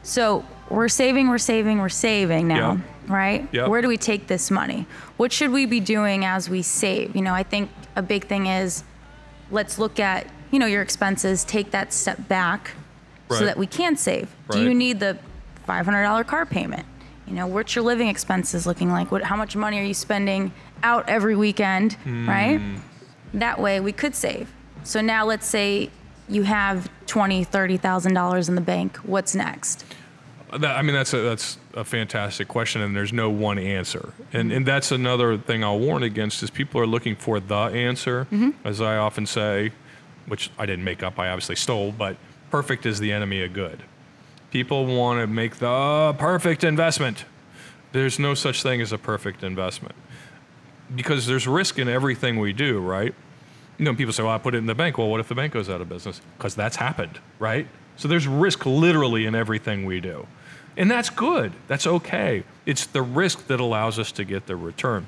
So we're saving now, right? Yep. Where do we take this money? What should we be doing as we save? I think a big thing is, let's look at, your expenses, take that step back so that we can save. Right. Do you need the $500 car payment? What's your living expenses looking like? How much money are you spending out every weekend, right? That way we could save. So now let's say you have $20,000, $30,000 in the bank. What's next? That's a fantastic question, and there's no one answer. And that's another thing I'll warn against is people are looking for the answer. As I often say, which I didn't make up, I obviously stole, but perfect is the enemy of good. People want to make the perfect investment. There's no such thing as a perfect investment because there's risk in everything we do, right? People say, well, I put it in the bank. Well, what if the bank goes out of business? Because that's happened, right? So there's risk literally in everything we do. And that's good. That's okay. It's the risk that allows us to get the return.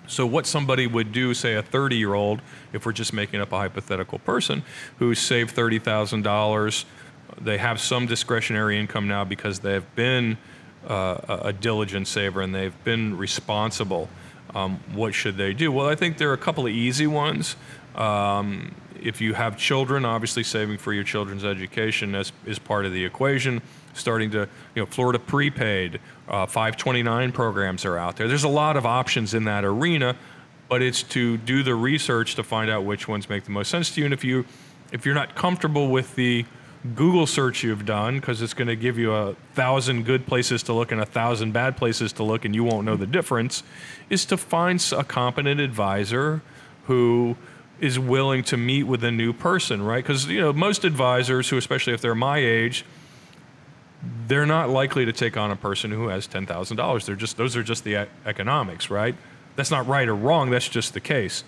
So what somebody would do, say a 30-year-old, if we're just making up a hypothetical person, who saved $30,000, they have some discretionary income now because they've been a diligent saver and they've been responsible. What should they do? Well, I think there are a couple of easy ones. If you have children, obviously saving for your children's education is part of the equation. Starting to, Florida prepaid, 529 programs are out there. There's a lot of options in that arena, but it's to do the research to find out which ones make the most sense to you. And if you're not comfortable with the Google search you've done, because it's going to give you 1,000 good places to look and 1,000 bad places to look, and you won't know the difference, is to find a competent advisor who is willing to meet with a new person, right? Because most advisors, who especially if they're my age, they're not likely to take on a person who has $10,000. Those are just the economics, right? That's not right or wrong. That's just the case.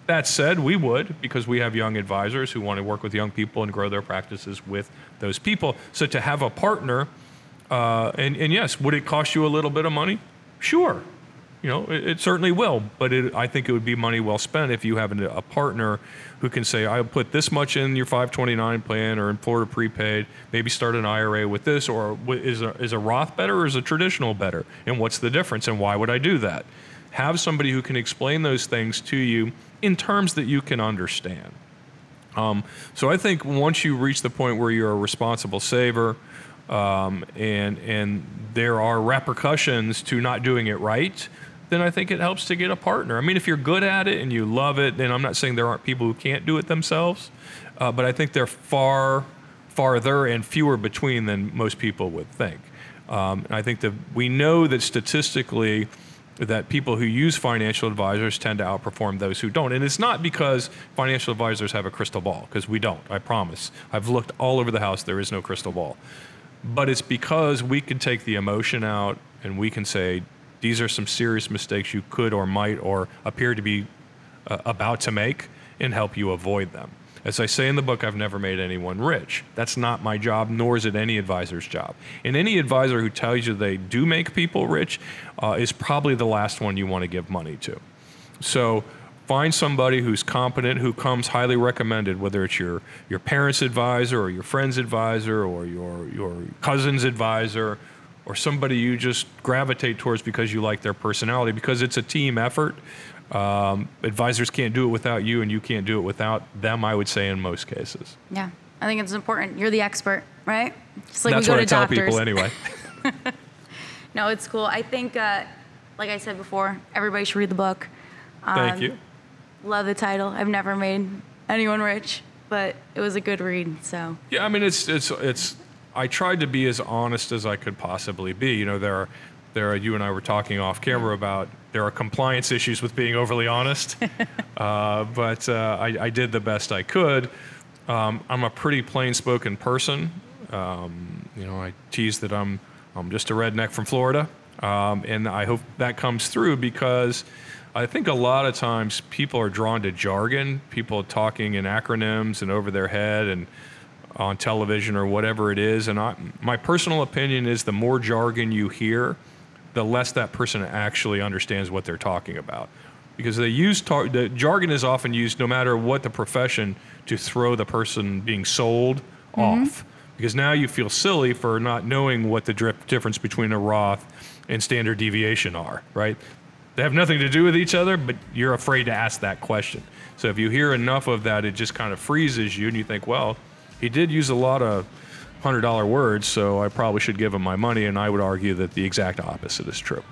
That said, we would, because we have young advisors who want to work with young people and grow their practices with those people. So to have a partner, and yes, would it cost you a little bit of money? Sure. It certainly will, but I think it would be money well spent if you have a partner who can say, I'll put this much in your 529 plan or in Florida prepaid, maybe start an IRA with this, or is a Roth better or is a traditional better? And what's the difference and why would I do that? Have somebody who can explain those things to you in terms that you can understand. So I think once you reach the point where you're a responsible saver, and there are repercussions to not doing it right, then I think it helps to get a partner. If you're good at it and you love it, then I'm not saying there aren't people who can't do it themselves, but I think they're farther and fewer between than most people would think. And I think that we know that statistically that people who use financial advisors tend to outperform those who don't. And it's not because financial advisors have a crystal ball, because we don't, I promise. I've looked all over the house, there is no crystal ball. But it's because we can take the emotion out and we can say, these are some serious mistakes you could or might or appear to be about to make, and help you avoid them. As I say in the book, I've never made anyone rich. That's not my job, nor is it any advisor's job. And any advisor who tells you they do make people rich is probably the last one you want to give money to. So find somebody who's competent, who comes highly recommended, whether it's your parents' advisor or your friend's advisor or your cousin's advisor, or somebody you just gravitate towards because you like their personality, because it's a team effort. Advisors can't do it without you, and you can't do it without them, I would say, in most cases. Yeah, I think it's important. You're the expert, right? Just like That's we go what to I doctors. tell people anyway. No, it's cool. I think, like I said before, everybody should read the book. Thank you. Love the title. I've never made anyone rich, but it was a good read. So yeah, it's. I tried to be as honest as I could possibly be. There are you and I were talking off camera about there are compliance issues with being overly honest, but I did the best I could. I'm a pretty plain-spoken person. I tease that I'm just a redneck from Florida, and I hope that comes through because I think a lot of times people are drawn to jargon, people talking in acronyms and over their head and on television or whatever it is. And my personal opinion is the more jargon you hear, the less that person actually understands what they're talking about. Because the jargon is often used, no matter what the profession, to throw the person being sold off. because now you feel silly for not knowing what the difference between a Roth and standard deviation are, right? They have nothing to do with each other, but you're afraid to ask that question. So if you hear enough of that, it just kind of freezes you, and you think, well, he did use a lot of $100 words, so I probably should give him my money, and I would argue that the exact opposite is true.